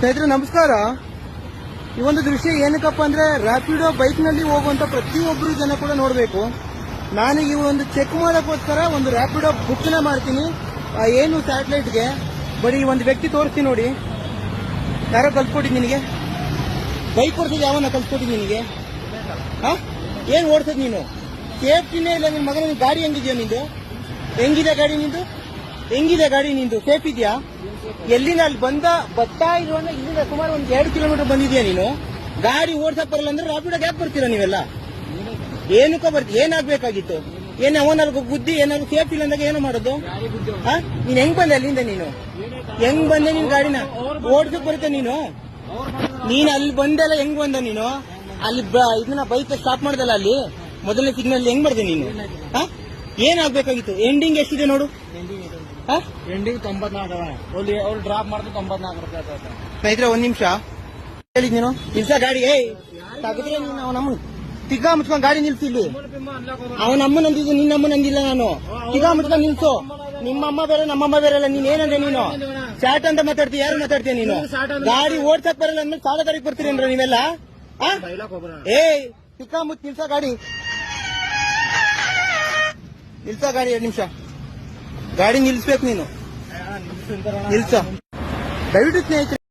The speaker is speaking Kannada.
ಸ್ನೇಹಿತರೆ ನಮಸ್ಕಾರ. ಈ ಒಂದು ದೃಶ್ಯ ಏನಕ್ಕಪ್ಪ ಅಂದ್ರೆ ರ್ಯಾಪಿಡೋ ಬೈಕ್ ನಲ್ಲಿ ಹೋಗುವಂತ ಪ್ರತಿಯೊಬ್ಬರು ಜನ ಕೂಡ ನೋಡಬೇಕು. ನಾನು ಈ ಒಂದು ಚೆಕ್ ಮಾಡೋಕ್ಕೋಸ್ಕರ ಒಂದು ರ್ಯಾಪಿಡೋ ಬುಕ್ ನ ಮಾಡ್ತೀನಿ. ಏನು ಸ್ಯಾಟಲೈಟ್ಗೆ ಬರೀ ಈ ಒಂದು ವ್ಯಕ್ತಿ ತೋರಿಸ್ತೀನಿ ನೋಡಿ. ಯಾರೋ ಕಲ್ಸ್ಕೊಟ್ಟಿದ್ ನಿನಗೆ ಬೈಕ್ ಓಡಿಸೋದು? ಯಾವನ್ನ ಕಲ್ಸ್ಕೊಟ್ಟಿದ್ ನಿನಗೆ? ಏನ್ ಓಡಿಸೋದು ನೀನು? ಸೇಫ್ಟಿನೇ ಇಲ್ಲ ನಿನ್ ಮಗನ. ಗಾಡಿ ಹೆಂಗಿದ್ಯಾ ನಿಂದು? ಹೆಂಗಿದೆ ಗಾಡಿ ನಿಂದು? ಹೆಂಗಿದೆ ಗಾಡಿ ನಿಂದು? ಸೇಫ್ ಇದೆಯಾ? ಎಲ್ಲಿಂದ ಅಲ್ಲಿ ಬರ್ತಾ ಇರುವಾಗ ಇಲ್ಲಿಂದ ಸುಮಾರು ಒಂದು 2 ಕಿಲೋಮೀಟರ್ ಬಂದಿದ್ಯಾ ನೀನು? ಗಾಡಿ ಓಡ್ಸಕ್ ಬರಲ್ಲ ಅಂದ್ರೆ ರ್ಯಾಪಿಡೋಗೆ ಯಾಕೆ ಬರ್ತೀರಾ ನೀವೆಲ್ಲ? ಏನಕ್ಕ ಬರ್ತೀವಿ? ಏನಾಗ್ಬೇಕಾಗಿತ್ತು? ಏನ್ ಅವನಲ್ಲಿ ಬುದ್ಧಿ ಏನಾದ್ರು ಸೇಫ್ಟಿ ಇಲ್ಲ ಅಂದಾಗ ಏನೋ ಮಾಡೋದು? ನೀನ್ ಹೆಂಗ್ ಬಂದೆ ಅಲ್ಲಿಂದ? ನೀನು ಹೆಂಗ್ ಬಂದೆ? ನಿನ್ ಗಾಡಿನ ಓಡ್ಸಕ್ ಬರುತ್ತೆ ನೀನು? ನೀನ್ ಅಲ್ಲಿ ಬಂದೆಲ್ಲ ಹೆಂಗ್ ಬಂದ ನೀನು? ಅಲ್ಲಿ ಇದನ್ನ ಬೈಕ್ ಸ್ಟಾಪ್ ಮಾಡ್ದಲ್ಲ ಅಲ್ಲಿ ಮೊದಲನೇ ಸಿಗ್ನಲ್ ಹೆಂಗ್ ಮಾಡಿದೆ ನೀನು? ಏನಾಗ್ಬೇಕಾಗಿತ್ತು? ಎಂಡಿಂಗ್ ಎಷ್ಟಿದೆ ನೋಡು. ಎಂಡಿಂಗ್ 94 ಅವ್ರು ಡ್ರಾಪ್ ಮಾಡಿದ್ರೆ 94 ರೂಪಾಯಿ. ಸ್ನೇಹಿತರೆ ಒಂದ್ ನಿಮಿಷ ಹೇಳಿದ್ ನೀನು ನಿಲ್ಸ ಗಾಡಿ. ತಗದ್ರೆ ನೀನು ಅವನಮ್ಮ ತಿಗಾ ಮುಚ್ಕೊಂಡ್ ಗಾಡಿ ನಿಲ್ಸಿ. ಇಲ್ಲಿ ಅವನಮ್ಮ ನಂದಿದ್ದು, ನಿನ್ನಮ್ಮ ನಂದಿಲ್ಲ. ನಾನು ತಿಗಾ ಮುಚ್ಕೊಂಡ್ ನಿಲ್ಸು. ನಿಮ್ಮಮ್ಮ ಬೇರೆ ನಮ್ಮಮ್ಮ ಬೇರೆ ಅಲ್ಲ. ನೀನ್ ಏನಂದ್ರೆ ನೀನು ಚಾಟ್ ಅಂತ ಮಾತಾಡ್ತೀಯ? ಯಾರು ಮಾತಾಡ್ತೀಯ ನೀನು? ಗಾಡಿ ಓಡ್ಸಕ್ ಬರಲ್ಲ ಅಂದ್ಮೇಲೆ ಸಾಲ ಗಾಡಿಗೆ ಬರ್ತೀರೇನ್ರ ನೀವೆಲ್ಲ? ತಿಕ್ಕಾ ಮುಚ್ಚ ನಿಲ್ಸ ಗಾಡಿ. ನಿಲ್ಸ ಗಾಡಿ. 2 ನಿಮಿಷ ಗಾಡಿ ನಿಲ್ಸ್ಬೇಕು ನೀನು. ನಿಲ್ಸ ದಯವಿಟ್ಟು ಸ್ನೇಹಿತರೆ.